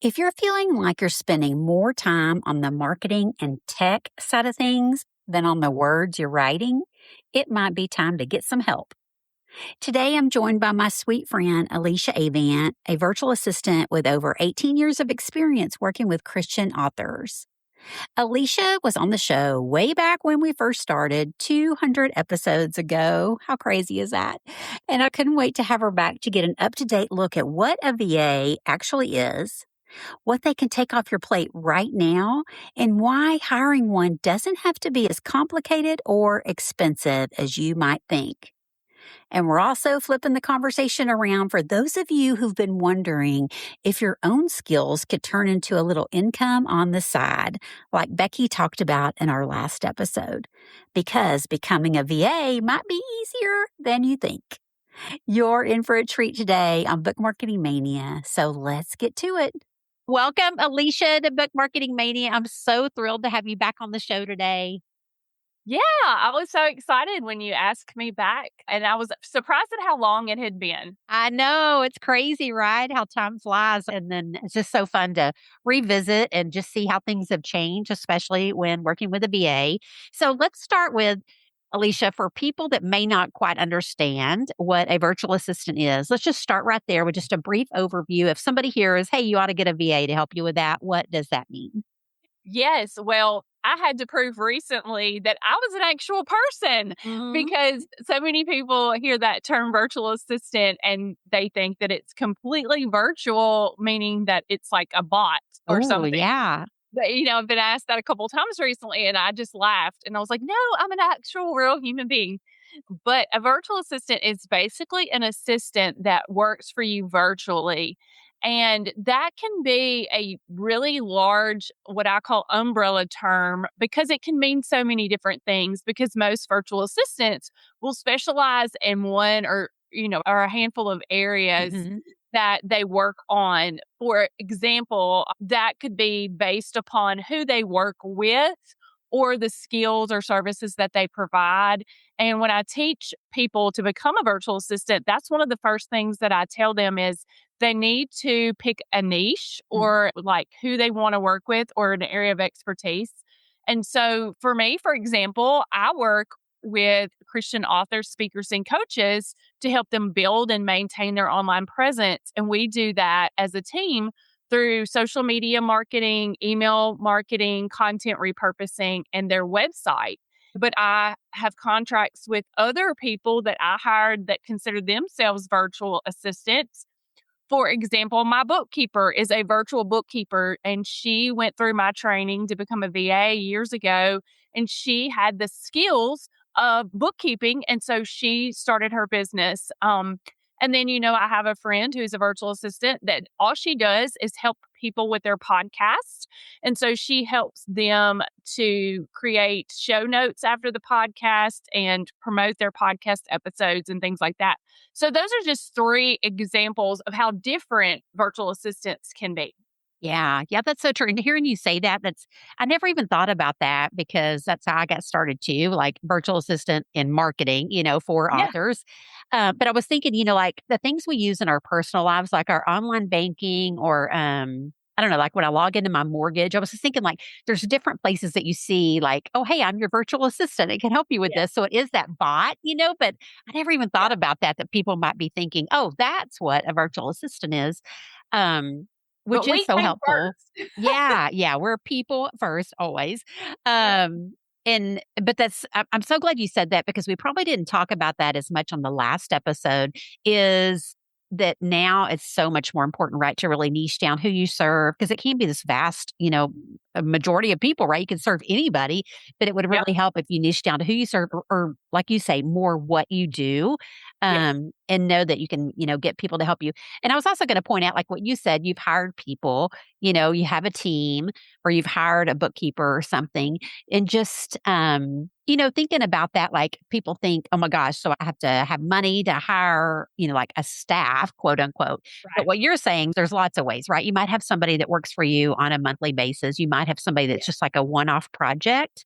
If you're feeling like you're spending more time on the marketing and tech side of things than on the words you're writing, it might be time to get some help. Today, I'm joined by my sweet friend, Alyssa Avant, a virtual assistant with over 18 years of experience working with Christian authors. Alicia was on the show way back when we first started, 200 episodes ago. How crazy is that? And I couldn't wait to have her back to get an up-to-date look at what a VA actually is, what they can take off your plate right now, and why hiring one doesn't have to be as complicated or expensive as you might think. And we're also flipping the conversation around for those of you who've been wondering if your own skills could turn into a little income on the side, like Becky talked about in our last episode, because becoming a VA might be easier than you think. You're in for a treat today on Book Marketing Mania, so let's get to it. Welcome, Alicia, to Book Marketing Mania. I'm so thrilled to have you back on the show today. Yeah, I was so excited when you asked me back, and I was surprised at how long it had been. I know, it's crazy, right? How time flies. And then it's just so fun to revisit and just see how things have changed, especially when working with a VA. So let's start with Alicia, for people that may not quite understand what a virtual assistant is, let's just start right there with just a brief overview. If somebody hears, hey, you ought to get a VA to help you with that, what does that mean? Yes, well, I had to prove recently that I was an actual person because so many people hear that term virtual assistant and they think that it's completely virtual, meaning that it's like a bot or Oh, something. yeah. But, I've been asked that a couple of times recently and I just laughed and I was like, no, I'm an actual real human being. But a virtual assistant is basically an assistant that works for you virtually. And that can be a really large, what I call umbrella term, because it can mean so many different things. Because most virtual assistants will specialize in one or a handful of areas Mhm. that they work on. For example, that could be based upon who they work with or the skills or services that they provide. And when I teach people to become a virtual assistant, that's one of the first things that I tell them is they need to pick a niche or like who they want to work with or an area of expertise. And so for me, for example, I work with Christian authors, speakers, and coaches to help them build and maintain their online presence. And we do that as a team through social media marketing, email marketing, content repurposing, and their website. But I have contracts with other people that I hired that consider themselves virtual assistants. For example, my bookkeeper is a virtual bookkeeper, and she went through my training to become a VA years ago, and she had the skills of bookkeeping, and so she started her business. And then, I have a friend who's a virtual assistant that all she does is help people with their podcast. And so she helps them to create show notes after the podcast and promote their podcast episodes and things like that. So those are just three examples of how different virtual assistants can be. Yeah. Yeah, that's so true. And hearing you say that, I never even thought about that because that's how I got started too, like virtual assistant in marketing, for Yeah. authors. But I was thinking, like the things we use in our personal lives, like our online banking or, I don't know, like when I log into my mortgage, I was just thinking like there's different places that you see like, oh, hey, I'm your virtual assistant. It can help you with Yeah. this. So it is that bot, but I never even thought about that people might be thinking, oh, that's what a virtual assistant is. Which But is we so came helpful. first. Yeah, yeah, we're people first always. Yeah. But I'm so glad you said that because we probably didn't talk about that as much on the last episode, is that now it's so much more important, right, to really niche down who you serve because it can be this vast, a majority of people, right? You can serve anybody, but it would Yep. really help if you niche down to who you serve or like you say, more what you do, Yes. and know that you can, get people to help you. And I was also going to point out, like what you said, you've hired people, you have a team or you've hired a bookkeeper or something. And just, thinking about that, like people think, oh my gosh, so I have to have money to hire, like a staff, quote unquote. But Right. what you're saying, there's lots of ways, right? You might have somebody that works for you on a monthly basis. You might have somebody that's Yeah. just like a one off project.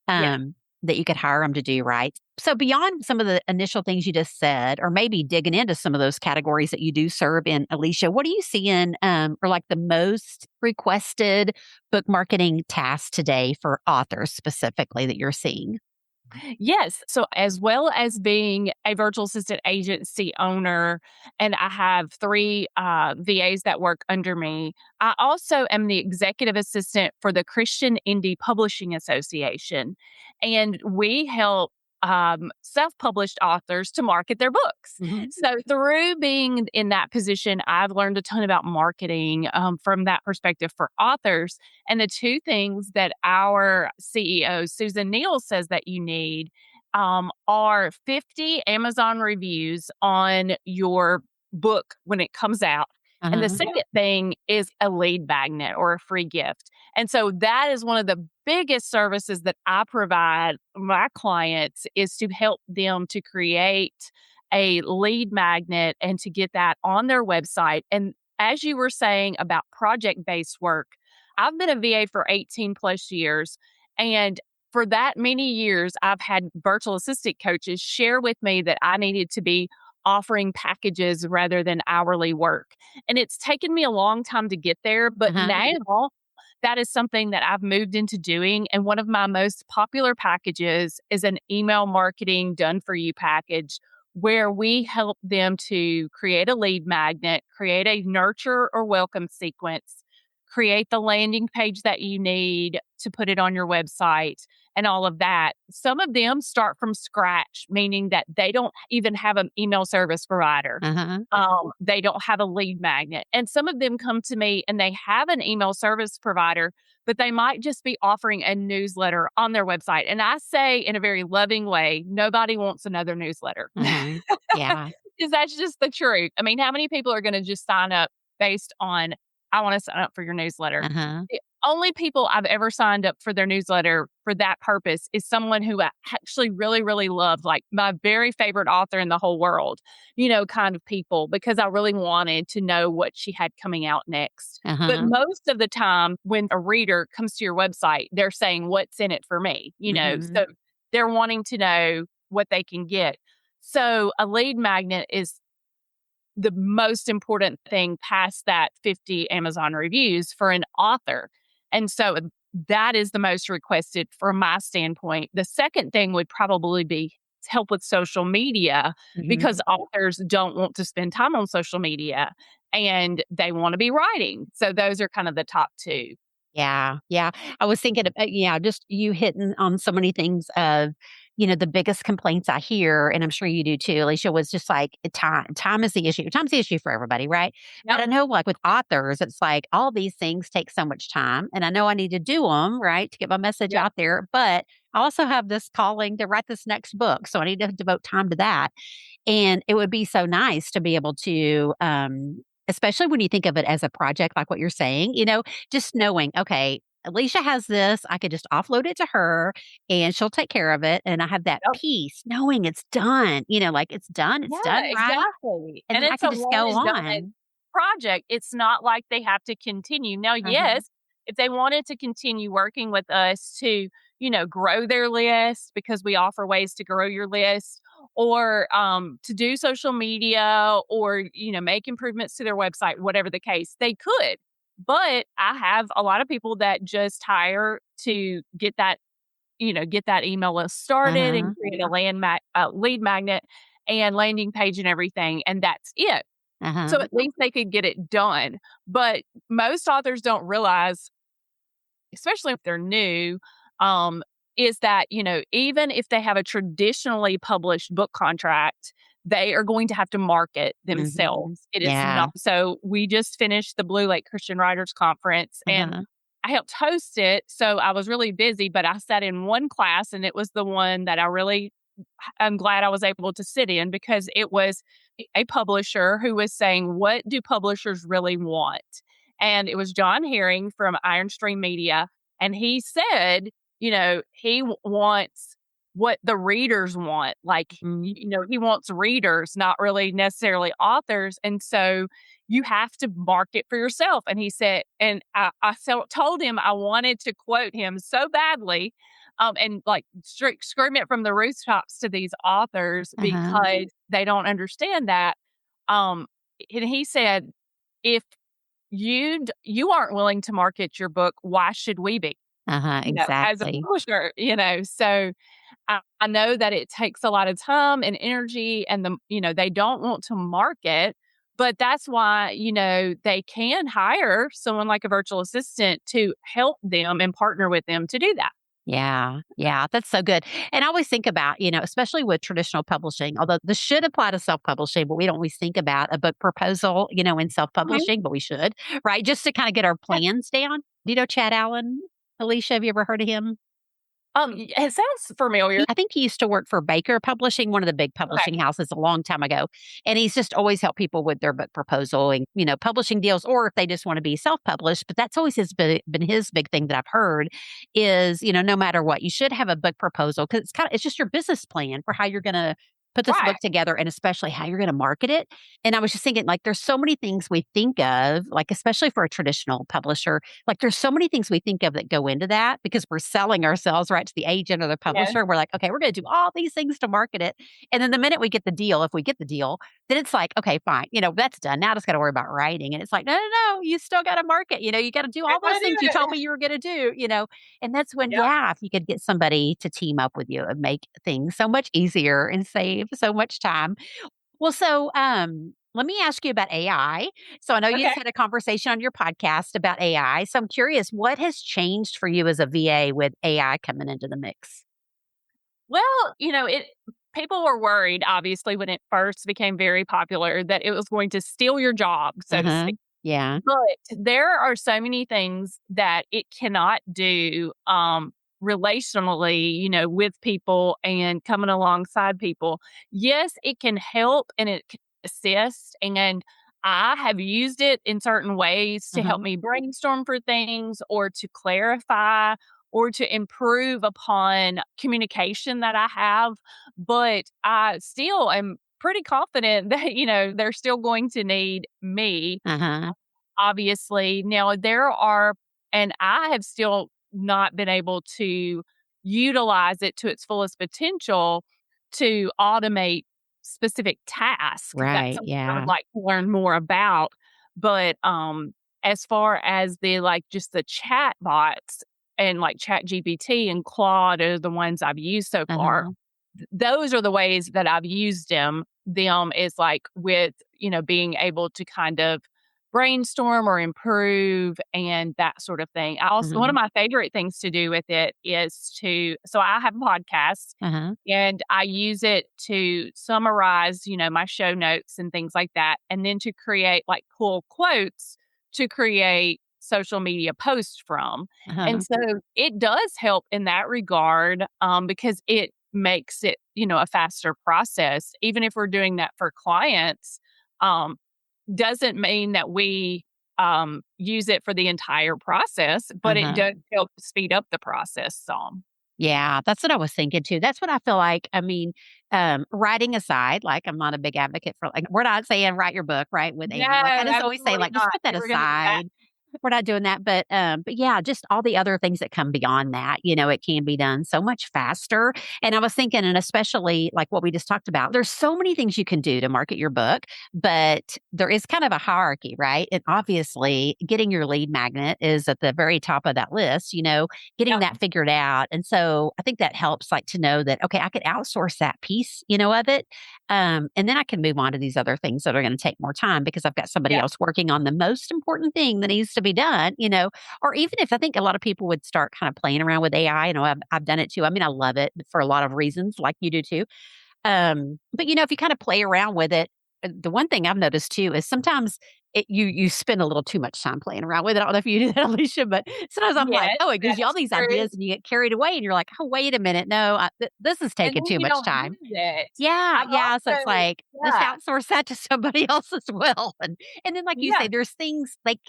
Yeah. that you could hire them to do, right? So beyond some of the initial things you just said, or maybe digging into some of those categories that you do serve in, Alicia, what are you seeing or like the most requested book marketing tasks today for authors specifically that you're seeing? Yes. So, as well as being a virtual assistant agency owner, and I have three VAs that work under me, I also am the executive assistant for the Christian Indie Publishing Association. And we help self published authors to market their books. Hmm. So, through being in that position, I've learned a ton about marketing from that perspective for authors. And the two things that our CEO, Susan Neal, says that you need are 50 Amazon reviews on your book when it comes out. And the Uh-huh. second thing is a lead magnet or a free gift. And so that is one of the biggest services that I provide my clients is to help them to create a lead magnet and to get that on their website. And as you were saying about project-based work, I've been a VA for 18 plus years. And for that many years, I've had virtual assistant coaches share with me that I needed to be offering packages rather than hourly work. And it's taken me a long time to get there. But Uh-huh. now that is something that I've moved into doing. And one of my most popular packages is an email marketing done for you package where we help them to create a lead magnet, create a nurture or welcome sequence, create the landing page that you need to put it on your website and all of that. Some of them start from scratch, meaning that they don't even have an email service provider. Uh-huh. They don't have a lead magnet. And some of them come to me and they have an email service provider, but they might just be offering a newsletter on their website. And I say in a very loving way, nobody wants another newsletter. Uh-huh. Yeah. Because that's just the truth. I mean, how many people are going to just sign up based on, I want to sign up for your newsletter? Uh-huh. The only people I've ever signed up for their newsletter for that purpose is someone who I actually really, really loved, like my very favorite author in the whole world, kind of people, because I really wanted to know what she had coming out next. But Uh-huh. most of the time, when a reader comes to your website, they're saying, "What's in it for me?" Mhm. So they're wanting to know what they can get. So a lead magnet is the most important thing past that 50 Amazon reviews for an author. And so that is the most requested from my standpoint. The second thing would probably be help with social media because Mhm. authors don't want to spend time on social media and they want to be writing. So those are kind of the top two. Yeah, yeah. I was thinking of, yeah, just you hitting on so many things of, the biggest complaints I hear, and I'm sure you do too, Alicia, was just like time. Time is the issue. Time's the issue for everybody, right? But Yep. I know, like with authors, it's like all these things take so much time, and I know I need to do them right to get my message Yep. out there. But I also have this calling to write this next book, so I need to devote time to that. And it would be so nice to be able to, especially when you think of it as a project, like what you're saying, just knowing, okay, Alicia has this, I could just offload it to her and she'll take care of it. And I have that Yep. peace knowing it's done, like it's Yeah, done right. exactly. And And then I it's can a just one go and done on. project. It's not like they have to continue. Now, Uh-huh. yes, if they wanted to continue working with us to, grow their list because we offer ways to grow your list or to do social media or, make improvements to their website, whatever the case, they could. But I have a lot of people that just hire to get that email list started and Uh-huh. create a lead magnet and landing page and everything, and that's it. So Uh-huh. at least they could get it done. But most authors don't realize, especially if they're new, um, is that, even if they have a traditionally published book contract, they are going to have to market Mhm. themselves. It is not. Yeah. So we just finished the Blue Lake Christian Writers Conference and Uh-huh. I helped host it. So I was really busy, but I sat in one class and it was the one that I'm glad I was able to sit in because it was a publisher who was saying, what do publishers really want? And it was John Herring from Iron Stream Media. And he said, he wants what the readers want. Like, Mhm. he wants readers, not really necessarily authors. And so you have to market for yourself. And he said, and I told him I wanted to quote him so badly and like scream it from the rooftops to these authors Uh-huh. because they don't understand that. Um, and he said, if you aren't willing to market your book, why should we be? Uh-huh. As a Exactly. publisher, so I know that it takes a lot of time and energy and they don't want to market, but that's why, they can hire someone like a virtual assistant to help them and partner with them to do that. Yeah, yeah, that's so good. And I always think about, especially with traditional publishing, although this should apply to self publishing, but we don't always think about a book proposal, in self Mhm. publishing, but we should, right? Just to kind of get our Yeah. plans down. Do you know Chad Allen? Alicia, have you ever heard of him? It sounds familiar. I think he used to work for Baker Publishing, one of the big Okay. publishing houses a long time ago. And he's just always helped people with their book proposal and, publishing deals, or if they just want to be self-published. But that's always been his big thing that I've heard is, no matter what, you should have a book proposal because it's just your business plan for how you're going to put this Right. book together and especially how you're going to market it. And I was just thinking, like, there's so many things we think of, like, especially for a traditional publisher, like, there's so many things we think of that go into that because we're selling ourselves right to the agent or the Yeah. publisher. We're like, okay, we're going to do all these things to market it. And then the minute we get the deal, if we get the deal, then it's like, okay, fine, that's done. Now I just got to worry about writing. And it's like, no, no, no, you still got to market. You got to do I all those gotta do things you told it. me you were going to do. And that's when, Yep. yeah, if you could get somebody to team up with you and make things so much easier and save so much time. Well, so let me ask you about AI. So I know you Okay. just had a conversation on your podcast about AI. So I'm curious, what has changed for you as a VA with AI coming into the mix? Well, it people were worried, obviously, when it first became very popular that it was going to steal your job, so to Uh-huh. speak. Yeah. But there are so many things that it cannot do, relationally, with people and coming alongside people. Yes, it can help and it can assist, and I have used it in certain ways to help Uh-huh. me brainstorm for things or to clarify or to improve upon communication that I have. But I still am pretty confident that, they're still going to need me, Uh-huh. obviously. Now, and I have still not been able to utilize it to its fullest potential to automate specific tasks. That's Right. something I would Yeah. like to learn more about. But as far as just the chat bots and like Chat GPT and Claude are the ones I've used so far. Uh-huh. Those are the ways that I've used them is like with, being able to kind of brainstorm or improve and that sort of thing. One Uh-huh. of my favorite things to do with it is so I have a podcast Uh-huh. and I use it to summarize, my show notes and things like that. And then to create like pull quotes to create social media posts from. And Uh-huh. so it does help in that regard, because it makes it, a faster process. Even if we're doing that for clients, um, doesn't mean that we use it for the entire process, but it Uh-huh. does help speed up the process some. Yeah, that's what I was thinking too. That's what I feel like. I mean, writing aside, like I'm not a big advocate for like we're not saying write your book, right? With No, AI. Like I just always say, absolutely like, just not. put that Never gonna do that. aside. We're not doing that. But yeah, just all the other things that come beyond that, it can be done so much faster. And I was thinking, and especially like what we just talked about, there's so many things you can do to market your book, but there is kind of a hierarchy, right? And obviously getting your lead magnet is at the very top of that list, getting Yep. that figured out. And so I think that helps like to know that, okay, I could outsource that piece, of it. And then I can move on to these other things that are going to take more time because I've got somebody Yep. else working on the most important thing that needs to be done, or even if I think a lot of people would start kind of playing around with AI, I've done it too. I mean, I love it for a lot of reasons, like you do too. But if you kind of play around with it, the one thing I've noticed too is sometimes you spend a little too much time playing around with it. I don't know if you do that, Alicia, but sometimes I'm like, Yes, oh, it gives you all that's these true. ideas and you get carried away and you're like, oh, wait a minute, no, this is And taking then too you much don't time. use it. Yeah, I've yeah, so it's also like, just yeah, outsource that to somebody else as well, and then, like you say, yeah, there's things like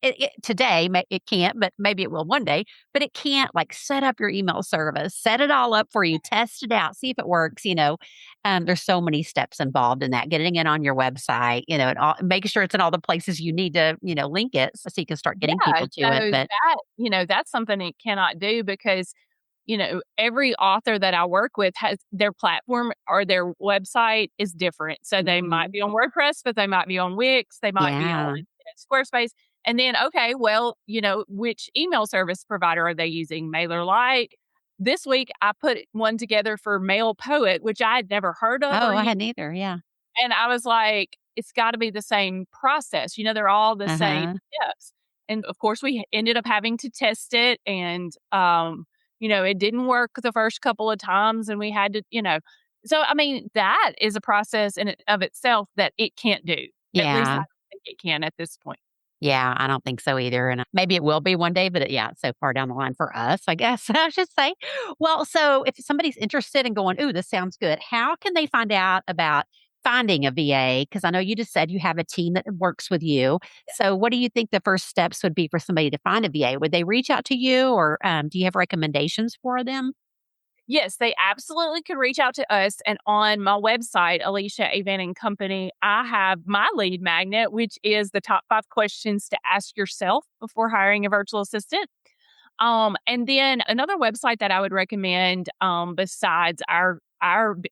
it today, it can't, but maybe it will one day, but it can't, like, set up your email service, set it all up for you, test it out, see if it works. There's so many steps involved in that, getting it on your website, and all making sure it's in all the places you need to, link it so you can start getting yeah. people to it, So but that's something it cannot do because, every author that I work with has their platform or their website is different. So they might be on WordPress, but they might be on Wix, they might be Yeah. on Squarespace. And then, okay, well, which email service provider are they using? MailerLite. This week, I put one together for Mail Poet, which I had never heard of or Oh, I used. hadn't either. Yeah. And I was like, it's got to be the same process. They're all the same Uh-huh. steps. And of course, we ended up having to test it. And, it didn't work the first couple of times. And we had to, so I mean, that is a process in and of itself that it can't do. At least I Yeah. don't think it can at this point. Yeah, I don't think so either, and maybe it will be one day, but yeah, it's so far down the line for us, I guess I should say. Well, so if somebody's interested in going, "Ooh, this sounds good," how can they find out about finding a VA? Because I know you just said you have a team that works with you. So what do you think the first steps would be for somebody to find a VA? Would they reach out to you or, do you have recommendations for them? Yes, they absolutely could reach out to us. And on my website, Alyssa Avant and Company, I have my lead magnet, which is the top 5 questions to ask yourself before hiring a virtual assistant. And then another website that I would recommend, besides our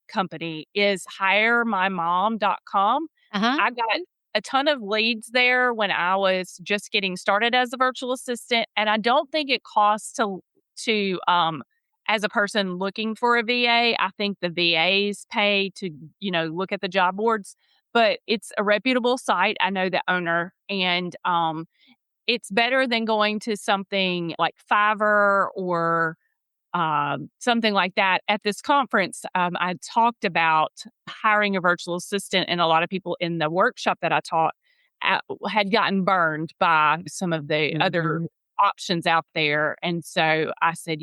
company is hiremymom.com. Uh-huh. I got a ton of leads there when I was just getting started as a virtual assistant, and I don't think it costs to as a person looking for a VA. I think the VAs pay to look at the job boards, but it's a reputable site. I know the owner, and it's better than going to something like Fiverr or something like that. At this conference, I talked about hiring a virtual assistant, and a lot of people in the workshop that I taught had gotten burned by some of the other Mhm. options out there. And so I said,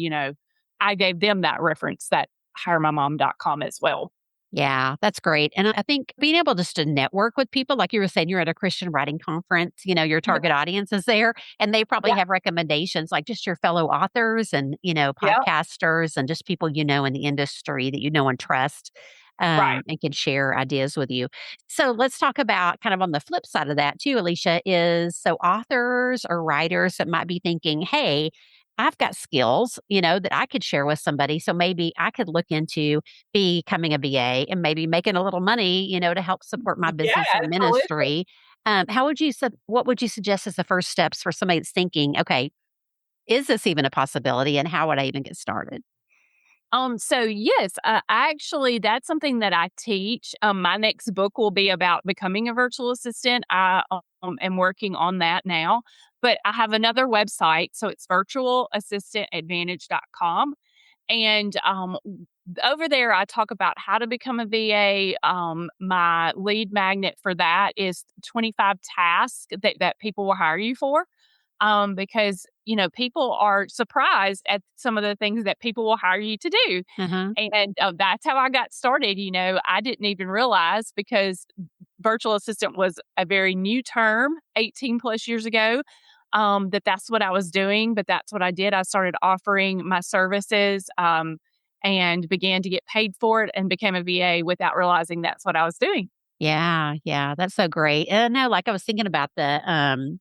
I gave them that reference, that hiremymom.com as well. Yeah, that's great. And I think being able just to network with people, like you were saying, you're at a Christian writing conference, your Yeah. target audience is there, and they probably Yeah. have recommendations, like just your fellow authors and, Yeah. podcasters and just people in the industry that you know and trust, Right. and can share ideas with you. So let's talk about kind of on the flip side of that too, Alicia, is so authors or writers that might be thinking, hey, I've got skills, that I could share with somebody. So maybe I could look into becoming a VA and maybe making a little money, to help support my Yeah, business or absolutely. ministry. What would you suggest as the first steps for somebody that's thinking, okay, is this even a possibility and how would I even get started? So yes, actually, that's something that I teach. My next book will be about becoming a virtual assistant. I am working on that now, but I have another website. So it's virtualassistantadvantage.com. And over there, I talk about how to become a VA. My lead magnet for that is 25 tasks that people will hire you for. Because, people are surprised at some of the things that people will hire you to do. Uh-huh. And that's how I got started. I didn't even realize, because virtual assistant was a very new term 18 plus years ago, that's what I was doing. But that's what I did. I started offering my services, and began to get paid for it and became a VA without realizing that's what I was doing. Yeah, yeah, that's so great. And no, like I was thinking about the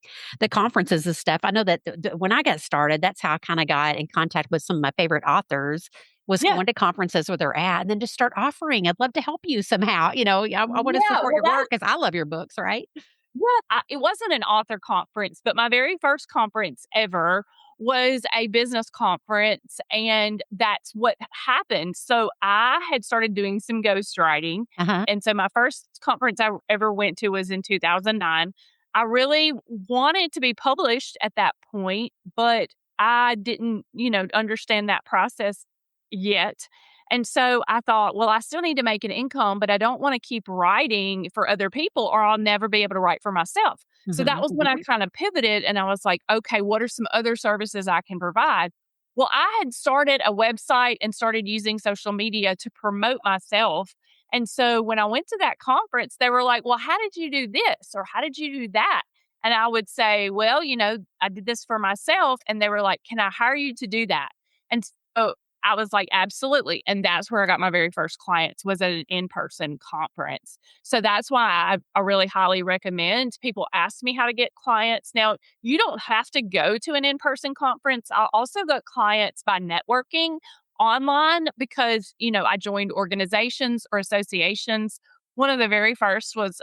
conferences and stuff. I know that when I got started, that's how I kind of got in contact with some of my favorite authors. Was Yeah. going to conferences where they're at, and then just start offering. I'd love to help you somehow. I want to Yeah. support Well, your work because I love your books, right? yeah, it wasn't an author conference, but my very first conference ever was a business conference, and that's what happened. So I had started doing some ghostwriting, Uh huh. and so my first conference I ever went to was in 2009. I really wanted to be published at that point, but I didn't, understand that process yet. And so I thought, well, I still need to make an income, but I don't want to keep writing for other people or I'll never be able to write for myself. So that Hmm. was when I kind of pivoted and I was like, okay, what are some other services I can provide? Well, I had started a website and started using social media to promote myself. And so when I went to that conference, they were like, well, how did you do this? Or how did you do that? And I would say, well, I did this for myself. And they were like, can I hire you to do that? And so I was like, absolutely. And that's where I got my very first clients, was at an in-person conference. So that's why I really highly recommend people ask me how to get clients. Now, you don't have to go to an in-person conference. I also got clients by networking online because, I joined organizations or associations. One of the very first was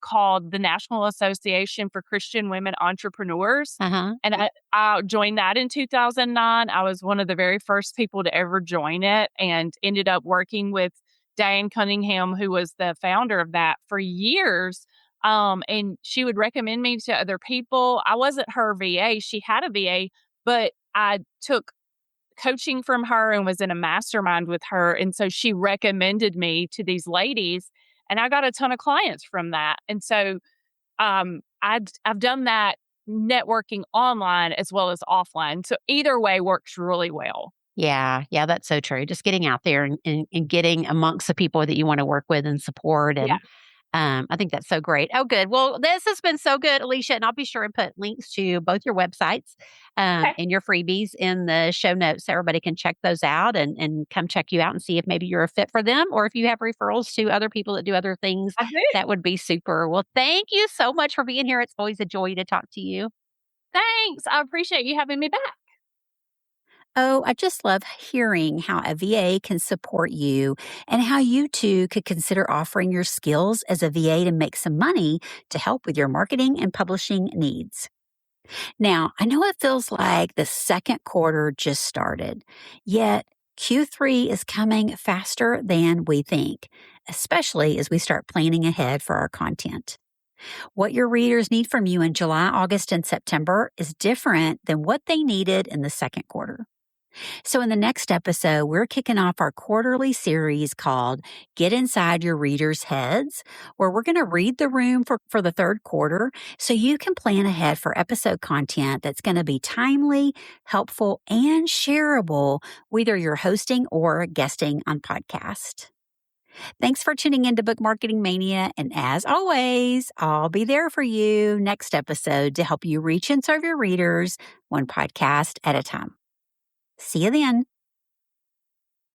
called the National Association for Christian Women Entrepreneurs. Uh-huh. And I joined that in 2009. I was one of the very first people to ever join it and ended up working with Diane Cunningham, who was the founder of that for years. And she would recommend me to other people. I wasn't her VA. She had a VA, but I took coaching from her and was in a mastermind with her. And so she recommended me to these ladies, and I got a ton of clients from that. And so I've done that networking online as well as offline. So either way works really well. Yeah, yeah, that's so true. Just getting out there and getting amongst the people that you want to work with and support. Yeah. And I think that's so great. Oh, good. Well, this has been so good, Alicia, and I'll be sure and put links to both your websites Okay. and your freebies in the show notes so everybody can check those out and come check you out and see if maybe you're a fit for them or if you have referrals to other people that do other things. I do. That would be super. Well, thank you so much for being here. It's always a joy to talk to you. Thanks. I appreciate you having me back. Oh, I just love hearing how a VA can support you and how you too could consider offering your skills as a VA to make some money to help with your marketing and publishing needs. Now, I know it feels like the second quarter just started, yet Q3 is coming faster than we think, especially as we start planning ahead for our content. What your readers need from you in July, August, and September is different than what they needed in the second quarter. So, in the next episode, we're kicking off our quarterly series called Get Inside Your Readers' Heads, where we're going to read the room for the third quarter so you can plan ahead for episode content that's going to be timely, helpful, and shareable, whether you're hosting or guesting on podcast. Thanks for tuning into Book Marketing Mania. And as always, I'll be there for you next episode to help you reach and serve your readers one podcast at a time. See you then.